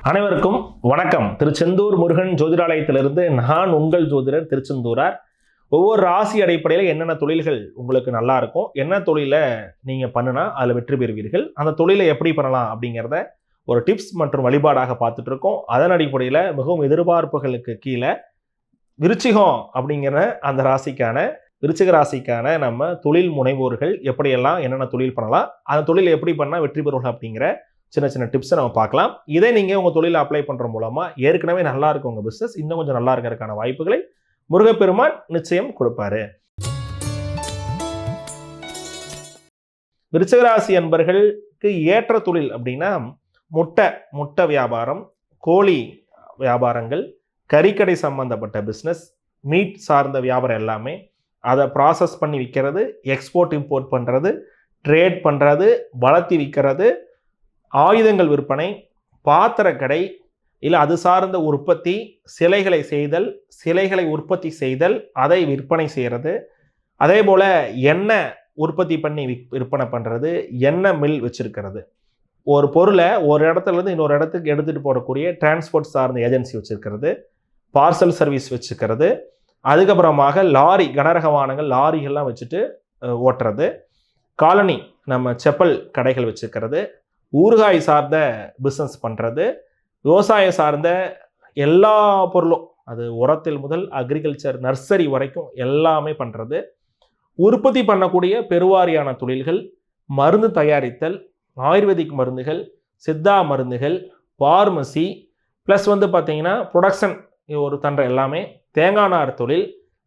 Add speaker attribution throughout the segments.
Speaker 1: அனைவருக்கும் வணக்கம். திருச்செந்தூர் முருகன் ஜோதிடாலயத்திலிருந்து நான் உங்கள் ஜோதிடர் திருச்செந்தூரார். ஒவ்வொரு ராசி அடிப்படையில் என்னென்ன தொழில்கள் உங்களுக்கு நல்லா இருக்கும், என்ன தொழிலை நீங்கள் பண்ணுனா அதில் வெற்றி பெறுவீர்கள், அந்த தொழிலை எப்படி பண்ணலாம் அப்படிங்கிறத ஒரு டிப்ஸ் மற்றும் வழிபாடாக பார்த்துட்டு இருக்கோம். அதன் அடிப்படையில் மிகவும் எதிர்பார்ப்புகளுக்கு கீழே விருச்சிகம் அப்படிங்கிற அந்த விருச்சிக ராசிக்கான நம்ம தொழில் முனைவோர்கள் எப்படியெல்லாம் என்னென்ன தொழில் பண்ணலாம், அந்த தொழில் எப்படி பண்ணால் வெற்றி பெறுவார்கள் அப்படிங்கிற சின்ன சின்ன டிப்ஸை நம்ம பார்க்கலாம். இதை நீங்கள் உங்கள் தொழிலை அப்ளை பண்ணுற மூலமாக ஏற்கனவே நல்லா இருக்கும் உங்கள் பிஸ்னஸ் இன்னும் கொஞ்சம் நல்லா இருக்கிறதுக்கான வாய்ப்புகளை முருகப்பெருமான் நிச்சயம் கொடுப்பாரு. விருச்சிகராசி அன்பர்களுக்கு ஏற்ற தொழில் அப்படின்னா முட்டை வியாபாரம், கோழி வியாபாரங்கள், கறிக்கடை சம்பந்தப்பட்ட பிஸ்னஸ், மீட் சார்ந்த வியாபாரம் எல்லாமே, அதை ப்ராசஸ் பண்ணி விற்கிறது, எக்ஸ்போர்ட் இம்போர்ட் பண்ணுறது, ட்ரேட் பண்ணுறது, வளர்த்தி விற்கிறது, ஆயுதங்கள் விற்பனை, பாத்திரக்கடை, இல்லை அது சார்ந்த உற்பத்தி, சிலைகளை செய்தல், சிலைகளை உற்பத்தி செய்தல், அதை விற்பனை செய்கிறது, அதே போல் எண்ணெய் உற்பத்தி பண்ணி விற்பனை பண்ணுறது, எண்ணெய் மில் வச்சுருக்கிறது, ஒரு பொருளை ஒரு இடத்துலேருந்து இன்னொரு இடத்துக்கு எடுத்துகிட்டு போகக்கூடிய டிரான்ஸ்போர்ட் சார்ந்த ஏஜென்சி வச்சுருக்கிறது, பார்சல் சர்வீஸ் வச்சுக்கிறது, அதுக்கப்புறமாக லாரி, கனரக வாகனங்கள் லாரிகள்லாம் வச்சுட்டு ஓட்டுறது, காலனி நம்ம செப்பல் கடைகள் வச்சுருக்கிறது, ஊறுகாய் சார்ந்த பிஸ்னஸ் பண்ணுறது, விவசாய சார்ந்த எல்லா பொருளும், அது உரத்தில் முதல் அக்ரிகல்ச்சர் நர்சரி வரைக்கும் எல்லாமே பண்ணுறது, உற்பத்தி பண்ணக்கூடிய பெருவாரியான தொழில்கள், மருந்து தயாரித்தல், ஆயுர்வேதிக் மருந்துகள், சித்தா மருந்துகள், பார்மசி, ப்ளஸ் பார்த்திங்கன்னா ப்ரொடக்ஷன் ஒரு தன்ற எல்லாமே, தேங்காய் நார் தொழில்,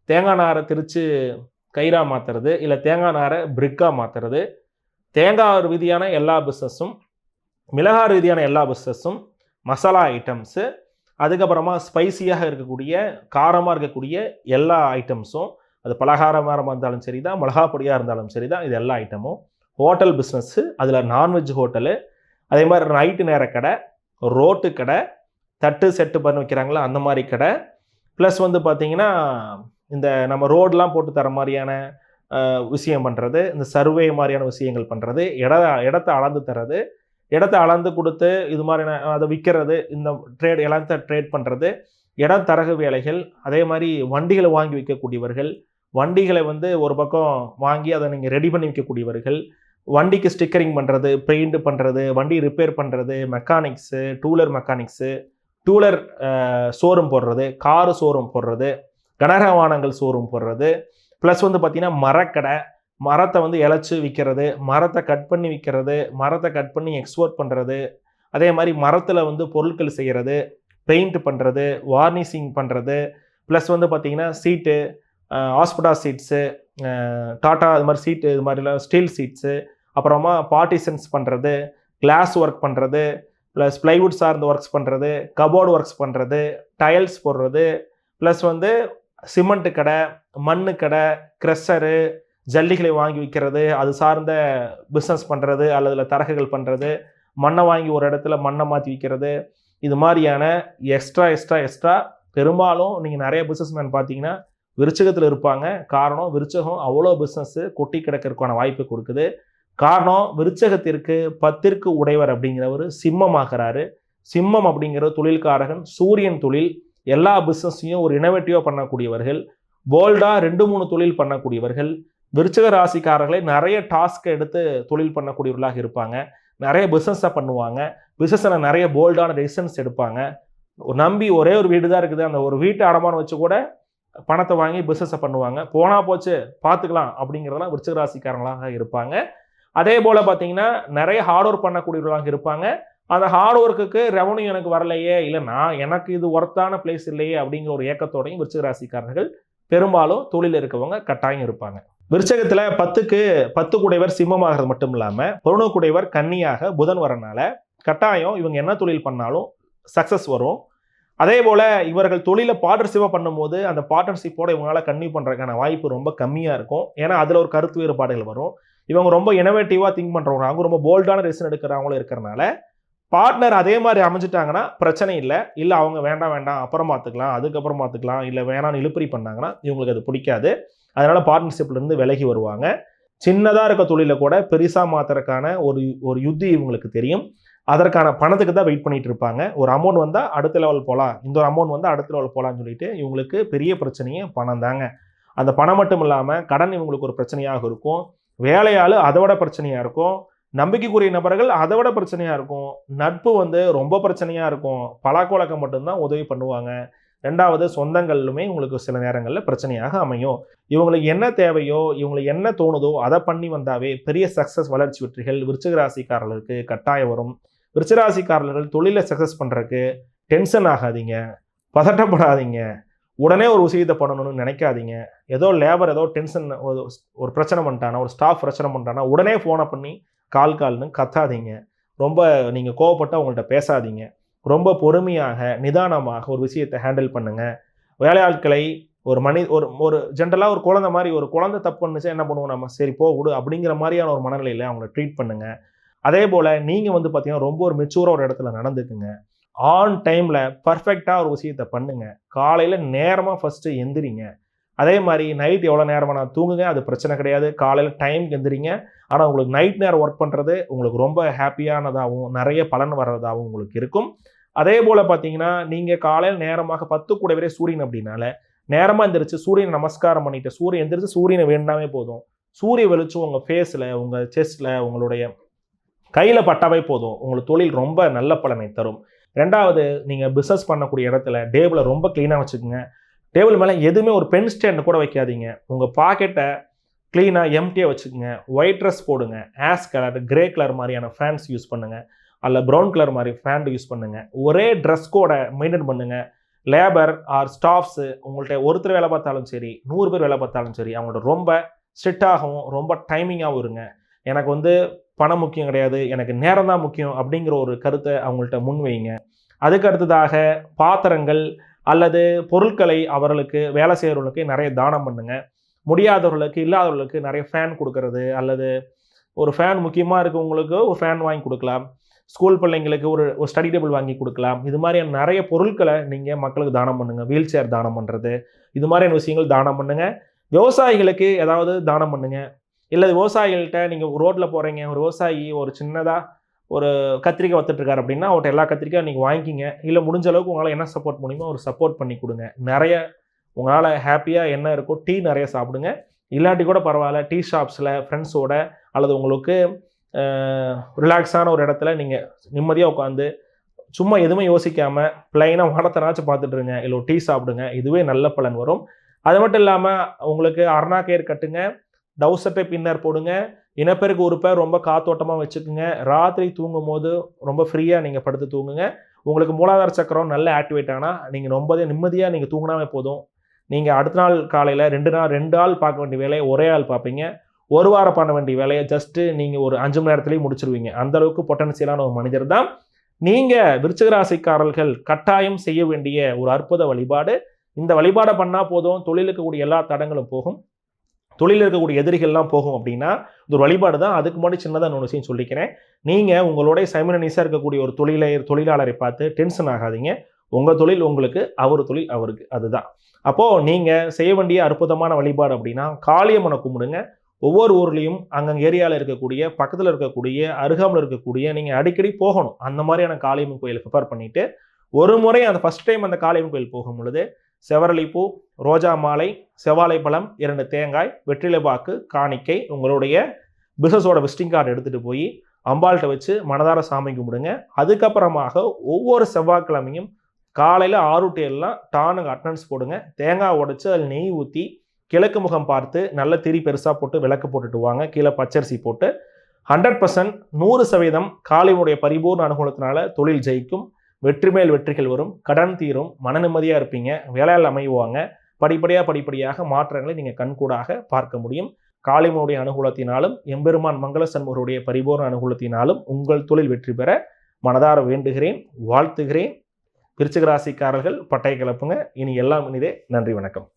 Speaker 1: தேங்காய் நாரை திரித்து கயிறா மாற்றுறது, இல்லை தேங்காய் நாரை பிரிக்கா மாற்றுறது, தேங்காய் ரீதியான எல்லா பிஸ்னஸும், மிளகாய் ரீதியான எல்லா பிஸ்னஸும், மசாலா ஐட்டம்ஸு, அதுக்கப்புறமா ஸ்பைசியாக இருக்கக்கூடிய காரமாக இருக்கக்கூடிய எல்லா ஐட்டம்ஸும், அது பலகாரமாக இருந்தாலும் சரி தான், மிளகா பொடியாக இருந்தாலும் சரி தான், இது எல்லா ஐட்டமும், ஹோட்டல் பிஸ்னஸ்ஸு, அதில் நான்வெஜ் ஹோட்டலு, அதே மாதிரி நைட்டு நேர கடை, ரோட்டு கடை, தட்டு செட்டு பண்ணி வைக்கிறாங்களா அந்த மாதிரி கடை, ப்ளஸ் பார்த்திங்கன்னா இந்த நம்ம ரோடெலாம் போட்டு தர மாதிரியான விஷயம் பண்ணுறது, இந்த சர்வே மாதிரியான விஷயங்கள் பண்ணுறது, இடத்த அளந்து தர்றது, இடத்த அளந்து கொடுத்து இது மாதிரியான அதை விற்கிறது, இந்த எல்லாத்த ட்ரேட் பண்ணுறது, இடம் தரகு வேலைகள், அதே மாதிரி வண்டிகளை வாங்கி விற்கக்கூடியவர்கள், வண்டிகளை ஒரு பக்கம் வாங்கி அதை நீங்கள் ரெடி பண்ணி விற்கக்கூடியவர்கள், வண்டிக்கு ஸ்டிக்கரிங் பண்ணுறது, பெயிண்ட் பண்ணுறது, வண்டி ரிப்பேர் பண்ணுறது, மெக்கானிக்ஸு, டூலர் மெக்கானிக்ஸு, டூலர் ஷோரூம் போடுறது, காரு ஷோரூம் போடுறது, கனரக வாகனங்கள் ஷோரூம் போடுறது, ப்ளஸ் பார்த்திங்கன்னா மரக்கடை, மரத்தை இழைச்சி விற்கிறது, மரத்தை கட் பண்ணி விற்கிறது, மரத்தை கட் பண்ணி எக்ஸ்போர்ட் பண்ணுறது, அதே மாதிரி மரத்தில் பொருட்கள் செய்கிறது, பெயிண்ட் பண்ணுறது, வார்னிஷிங் பண்ணுறது, ப்ளஸ் பார்த்திங்கன்னா சீட்டு, ஹாஸ்பிட்டா சீட்ஸு, டாட்டா இது மாதிரி சீட்டு, இது மாதிரிலாம் ஸ்டீல் சீட்ஸு, அப்புறமா பார்ட்டிஷன்ஸ் பண்ணுறது, கிளாஸ் ஒர்க் பண்ணுறது, ப்ளஸ் ப்ளைவுட் சார்ந்த ஒர்க்ஸ் பண்ணுறது, கபோர்டு ஒர்க்ஸ் பண்ணுறது, டைல்ஸ் போடுறது, ப்ளஸ் சிமெண்ட்டு கடை, மண்ணு கடை, க்ரெஷரு, ஜல்லிகளை வாங்கி விற்கிறது, அது சார்ந்த பிஸ்னஸ் பண்ணுறது, அல்லது தரகுகள் பண்ணுறது, மண்ணை வாங்கி ஒரு இடத்துல மண்ணை மாற்றி விற்கிறது, இது மாதிரியான எக்ஸ்ட்ரா பெரும்பாலும் நீங்கள் நிறைய பிஸ்னஸ்மேன் பார்த்தீங்கன்னா விருச்சிகத்தில் இருப்பாங்க. காரணம், விருச்சகம் அவ்வளோ பிஸ்னஸ்ஸு கொட்டி கிடக்கிறதுக்கான வாய்ப்பு கொடுக்குது. காரணம், விருச்சகத்திற்கு 10ற்கு உடையவர் அப்படிங்கிறவர் சிம்மமாகிறாரு. சிம்மம் அப்படிங்கிற தொழில்காரகன், சூரியன் தொழில், எல்லா பிஸ்னஸையும் ஒரு இனோவேட்டிவாக பண்ணக்கூடியவர்கள், போல்டாக 2-3 தொழில் பண்ணக்கூடியவர்கள், விருச்சிக ராசிக்காரர்களை நிறைய டாஸ்க்கை எடுத்து தொழில் பண்ணக்கூடியவர்களாக இருப்பாங்க. நிறைய பிஸ்னஸை பண்ணுவாங்க, பிஸ்னஸில் நிறைய போல்டான டெசிஷன்ஸ் எடுப்பாங்க. நம்பி ஒரே ஒரு வீடு தான் இருக்குது, அந்த ஒரு வீட்டை அடமானம் வச்சு கூட பணத்தை வாங்கி பிஸ்னஸை பண்ணுவாங்க. போனால் போச்சு பார்த்துக்கலாம் அப்படிங்கிறதெல்லாம் விருச்சிக ராசிக்காரங்களாக இருப்பாங்க. அதே போல் பார்த்தீங்கன்னா நிறைய ஹார்ட் ஒர்க் பண்ணக்கூடியவர்களாக இருப்பாங்க. அந்த ஹார்ட் ஒர்க்குக்கு ரெவன்யூ எனக்கு வரலையே, இல்லை எனக்கு இது ஒர்த்தான பிளேஸ் இல்லையே அப்படிங்கிற ஒரு ஏக்கத்தோடையும் விருச்சிக ராசிக்காரர்கள் பெரும்பாலும் தொழில் இருக்கவங்க கட்டாயம் இருப்பாங்க. விருச்சகத்தில் 10க்கு 10 கூடையவர் சிம்மமாகிறது மட்டும் இல்லாமல் 11 கூடையவர் கன்னியாக புதன் வரனால கட்டாயம் இவங்க என்ன தொழில் பண்ணாலும் சக்ஸஸ் வரும். அதே போல் இவர்கள் தொழிலை பார்ட்னர்ஷிப்பாக பண்ணும்போது அந்த பார்ட்னர்ஷிப்போட இவங்களால் கன்னியூ பண்ணுறதுக்கான வாய்ப்பு ரொம்ப கம்மியாக இருக்கும். ஏன்னா அதில் ஒரு கருத்து வேறுபாடுகள் வரும். இவங்க ரொம்ப இனோவேட்டிவாக திங்க் பண்ணுறவங்க, அவங்க ரொம்ப போல்டான டெசிஷன் எடுக்கிறவங்களும் இருக்கிறனால பார்ட்னர் அதே மாதிரி அமைஞ்சிட்டாங்கன்னா பிரச்சனை இல்லை. இல்லை அவங்க வேண்டாம் அப்புறம் பார்த்துக்கலாம், அதுக்கப்புறம் பார்த்துக்கலாம், இல்லை வேணான்னு இழுப்பறி பண்ணாங்கன்னா இவங்களுக்கு அது பிடிக்காது. அதனால் பார்ட்னர்ஷிப்லேருந்து விலகி வருவாங்க. சின்னதாக இருக்க தொழிலை கூட பெருசாக மாற்றுறதுக்கான ஒரு யுத்தி இவங்களுக்கு தெரியும். அதற்கான பணத்துக்கு தான் வெயிட் பண்ணிட்டு இருப்பாங்க. ஒரு அமௌண்ட் வந்தால் அடுத்த லெவல் போகலாம், இந்த ஒரு அமௌண்ட் வந்தால் அடுத்த லெவல் போகலான்னு சொல்லிட்டு இவங்களுக்கு பெரிய பிரச்சனையே பணம் தாங்க. அந்த பணம் மட்டும் இல்லாமல் கடன் இவங்களுக்கு ஒரு பிரச்சனையாக இருக்கும். வேலையாள் அதை விட பிரச்சனையாக இருக்கும். நம்பிக்கைக்குரிய நபர்கள் அதை விட பிரச்சனையாக இருக்கும். நட்பு ரொம்ப பிரச்சனையாக இருக்கும். பழக்கவழக்கம் மட்டும்தான் உதவி பண்ணுவாங்க. 2வது சொந்தங்களுமே உங்களுக்கு சில நேரங்களில் பிரச்சனையாக அமையும். இவங்களுக்கு என்ன தேவையோ, இவங்களுக்கு என்ன தோணுதோ அதை பண்ணி வந்தாவே பெரிய சக்ஸஸ் வளர்ச்சி வெற்றிகள் விருச்சிக ராசிக்காரர்களுக்கு கட்டாயம் வரும். விருச்சிக ராசிக்காரர்கள் தொழிலை சக்ஸஸ் பண்ணுறதுக்கு டென்ஷன் ஆகாதீங்க, பதட்டப்படாதீங்க, உடனே ஒரு விஷயத்தை பண்ணணும்னு நினைக்காதீங்க. ஏதோ லேபர் ஏதோ டென்ஷன் ஒரு பிரச்சனை பண்ணிட்டானா, ஒரு ஸ்டாஃப் பிரச்சனை பண்ணிட்டானா உடனே ஃபோனை பண்ணி கால்னு கத்தாதீங்க. ரொம்ப நீங்கள் கோவப்பட்டால் அவங்கள்ட்ட பேசாதீங்க. ரொம்ப பொறுமையாக நிதானமாக ஒரு விஷயத்தை ஹேண்டில் பண்ணுங்க. வேலையாட்களை ஒரு ஜென்ரலாக ஒரு குழந்தை மாதிரி, ஒரு குழந்தை தப்பு பண்ணுச்சா என்ன பண்ணுவோம் நம்ம, சரி போ விடு அப்படிங்கிற மாதிரியான ஒரு மனநிலையில் அவங்கள ட்ரீட் பண்ணுங்க. அதே போல் நீங்கள் பார்த்தீங்கன்னா ரொம்ப ஒரு மெச்சூராக ஒரு இடத்துல நடந்துக்குங்க. ஆன் டைமில் பர்ஃபெக்டாக ஒரு விஷயத்தை பண்ணுங்க. காலையில் நேரமாக ஃபஸ்ட்டு எந்திரிங்க. அதே மாதிரி நைட் எவ்வளோ நேரமாக நான் தூங்குங்க, அது பிரச்சனை கிடையாது. காலையில் டைமுக்கு எந்திரிங்க. ஆனால் உங்களுக்கு நைட் நேரம் ஒர்க் பண்ணுறது உங்களுக்கு ரொம்ப ஹாப்பியானதாகவும் நிறைய பலன் வர்றதாகவும் உங்களுக்கு இருக்கும். அதே போல் பார்த்தீங்கன்னா நீங்கள் காலையில் நேரமாக 10 கூடவே சூரியன் அப்படின்னால நேரமாக எந்திரிச்சு சூரியனை நமஸ்காரம் பண்ணிட்டு சூரியன் எந்திரிச்சு சூரியனை வேண்டாமே போதும். சூரிய வெளிச்சம் உங்கள் ஃபேஸில், உங்கள் செஸ்ட்டில், உங்களுடைய கையில் பட்டாவே போதும். உங்களுக்கு தொழில் ரொம்ப நல்ல பலனை தரும். 2வது நீங்கள் பிஸ்னஸ் பண்ணக்கூடிய இடத்துல டேபிளை ரொம்ப க்ளீனாக வச்சுக்கோங்க. டேபிள் மேலே எதுவுமே ஒரு பென் ஸ்டாண்ட் கூட வைக்காதீங்க. உங்கள் பாக்கெட்டை க்ளீனாக எம்டியாக வச்சுக்கோங்க. ஒயிட் ட்ரெஸ் போடுங்க. ஆஷ் கலர், கிரே கலர் மாதிரியான ஃபேன்ஸ் யூஸ் பண்ணுங்கள். அல்ல ப்ரௌன் கலர் மாதிரி ஃபேண்ட் யூஸ் பண்ணுங்கள். ஒரே ட்ரெஸ் கோடை மெயின்டைன் பண்ணுங்கள். லேபர் ஆர் ஸ்டாஃப்ஸு உங்கள்கிட்ட ஒருத்தர் வேலை பார்த்தாலும் சரி, 100 பேர் வேலை பார்த்தாலும் சரி, அவங்கள்ட்ட ரொம்ப ஸ்ட்ரிக்டாகவும் ரொம்ப டைமிங்காகவும் இருங்க. எனக்கு பணம் முக்கியம் கிடையாது, எனக்கு நேரம் தான் முக்கியம் அப்படிங்கிற ஒரு கருத்தை அவங்கள்ட்ட முன்வைங்க. அதுக்கு அடுத்ததாக பாத்திரங்கள் அல்லது பொருட்களை அவர்களுக்கு வேலை செய்கிறவர்களுக்கு நிறைய தானம் பண்ணுங்க. முடியாதவர்களுக்கு, இல்லாதவர்களுக்கு நிறைய ஃபேன் கொடுக்கறது, அல்லது ஒரு ஃபேன் முக்கியமாக இருக்கவங்களுக்கு ஒரு ஃபேன் வாங்கி கொடுக்கலாம். ஸ்கூல் பிள்ளைங்களுக்கு ஒரு ஸ்டடி டேபிள் வாங்கி கொடுக்கலாம். இது மாதிரியான நிறைய பொருட்களை நீங்கள் மக்களுக்கு தானம் பண்ணுங்கள். வீல் சேர் தானம் பண்ணுறது, இது மாதிரியான விஷயங்கள் தானம் பண்ணுங்கள். விவசாயிகளுக்கு ஏதாவது தானம் பண்ணுங்கள். இல்லை விவசாயிகள்கிட்ட நீங்கள் ரோட்டில் போகிறீங்க, ஒரு விவசாயி ஒரு சின்னதாக ஒரு கத்திரிக்காய் வத்துட்ருக்காரு அப்படின்னா அவர்கிட்ட எல்லா கத்திரிக்காய் நீங்கள் வாங்கிக்கிங்க. இல்லை முடிஞ்ச அளவுக்கு உங்களால் என்ன சப்போர்ட் முடியுமோ ஒரு சப்போர்ட் பண்ணி கொடுங்க. நிறைய உங்களால் ஹாப்பியாக என்ன இருக்கோ டீ நிறைய சாப்பிடுங்க. இல்லாட்டி கூட பரவாயில்ல, டீ ஷாப்ஸில் ஃப்ரெண்ட்ஸோட அல்லது உங்களுக்கு ரிலாக்ஸான ஒரு இடத்துல நீங்கள் நிம்மதியாக உட்காந்து சும்மா எதுவுமே யோசிக்காமல் பிளைனாக வானத்தனாச்சும் பார்த்துட்ருங்க. இல்லை ஒரு டீ சாப்பிடுங்க. இதுவே நல்ல பலன் வரும். அது மட்டும் இல்லாமல் உங்களுக்கு அருணா கயிறு கட்டுங்க. டவுசர்ட்டை பின்னர் போடுங்க. இனப்பெருக்கு உறுப்பை ரொம்ப காத்தோட்டமாக வச்சுக்கோங்க. ராத்திரி தூங்கும் போது ரொம்ப ஃப்ரீயாக நீங்கள் படுத்து தூங்குங்க. உங்களுக்கு மூலாதார சக்கரம் நல்ல ஆக்டிவேட் ஆனால் நீங்கள் ரொம்பவே நிம்மதியாக நீங்கள் தூங்கினாவே போதும். நீங்கள் அடுத்த நாள் காலையில் 2 ஆள் பார்க்க வேண்டிய வேலையை ஒரே ஆள் பார்ப்பீங்க. ஒரு வாரம் பண்ண வேண்டிய வேலையை ஜஸ்ட்டு நீங்கள் ஒரு 5 மணி நேரத்துலேயும் முடிச்சிருவீங்க. அந்தளவுக்கு பொட்டன்சியலான ஒரு மனிதர் தான் நீங்கள். விருச்சிக ராசிக்காரர்கள் கட்டாயம் செய்ய வேண்டிய ஒரு அற்புத வழிபாடு. இந்த வழிபாடை பண்ணால் போதும், தொழிலுக்கு இருக்கக்கூடிய எல்லா தடங்களும் போகும், தொழிலில் இருக்கக்கூடிய எதிரிகள்லாம் போகும். அப்படின்னா இது ஒரு வழிபாடு தான். அதுக்கு முன்னாடி சின்னதாக நான் ஒரு விஷயம் சொல்லிக்கிறேன். நீங்கள் உங்களுடைய சைமல்டேனியஸாக இருக்கக்கூடிய ஒரு தொழிலாளரை பார்த்து டென்ஷன் ஆகாதீங்க. உங்கள் தொழில் உங்களுக்கு, அவர் தொழில் அவருக்கு, அதுதான். அப்போது நீங்கள் செய்ய வேண்டிய அற்புதமான வழிபாடு அப்படின்னா காளியம்மனை கும்பிடுங்க. ஒவ்வொரு ஊர்லேயும் அங்கங்கே ஏரியாவில் இருக்கக்கூடிய, பக்கத்தில் இருக்கக்கூடிய, அருகாமல் இருக்கக்கூடிய நீங்கள் அடிக்கடி போகணும். அந்த மாதிரியான காளியம்மன் கோயிலை ப்ரிப்பேர் பண்ணிவிட்டு ஒரு முறை அந்த ஃபஸ்ட் டைம் அந்த காளியம்மன் கோயில் போகும் பொழுது செவரளிப்பூ, ரோஜா மாலை, செவ்வாழை பழம், 2 தேங்காய், வெற்றிலை பாக்கு, காணிக்கை, உங்களுடைய பிஸ்னஸோட விசிட்டிங் கார்டு எடுத்துகிட்டு போய் அம்பாள்கிட்ட வச்சு மனதார சாமி கும்பிடுங்க. அதுக்கப்புறமாக ஒவ்வொரு செவ்வாய்க்கிழமையும் காலையில் 6 to 7 டானுங்க அட்டனன்ஸ் போடுங்க. தேங்காய் உடைச்சு அதில் நெய் ஊற்றி கிழக்கு முகம் பார்த்து நல்ல திரி பெருசாக போட்டு விளக்கு போட்டுட்டு வாங்க. கீழே பச்சரிசி போட்டு 100% 100% காளியம்முடைய பரிபூர்ண அனுகூலத்தினால தொழில் ஜெயிக்கும். வெற்றி மேல் வெற்றிகள் வரும். கடன் தீரும். மன நிம்மதியாக இருப்பீங்க. வேலையால் அமைவாங்க. படிப்படியாக மாற்றங்களை நீங்கள் கண்கூடாக பார்க்க முடியும். காளியம்முடைய அனுகூலத்தினாலும் எம்பெருமான் மங்கள சண்முகருடைய பரிபூர்ண அனுகூலத்தினாலும் உங்கள் தொழில் வெற்றி பெற மனதார வேண்டுகிறேன், வாழ்த்துகிறேன். விருச்சிக ராசிக்காரர்கள் பட்டை கிளப்புங்க. இனி எல்லாம் இனிதே. நன்றி, வணக்கம்.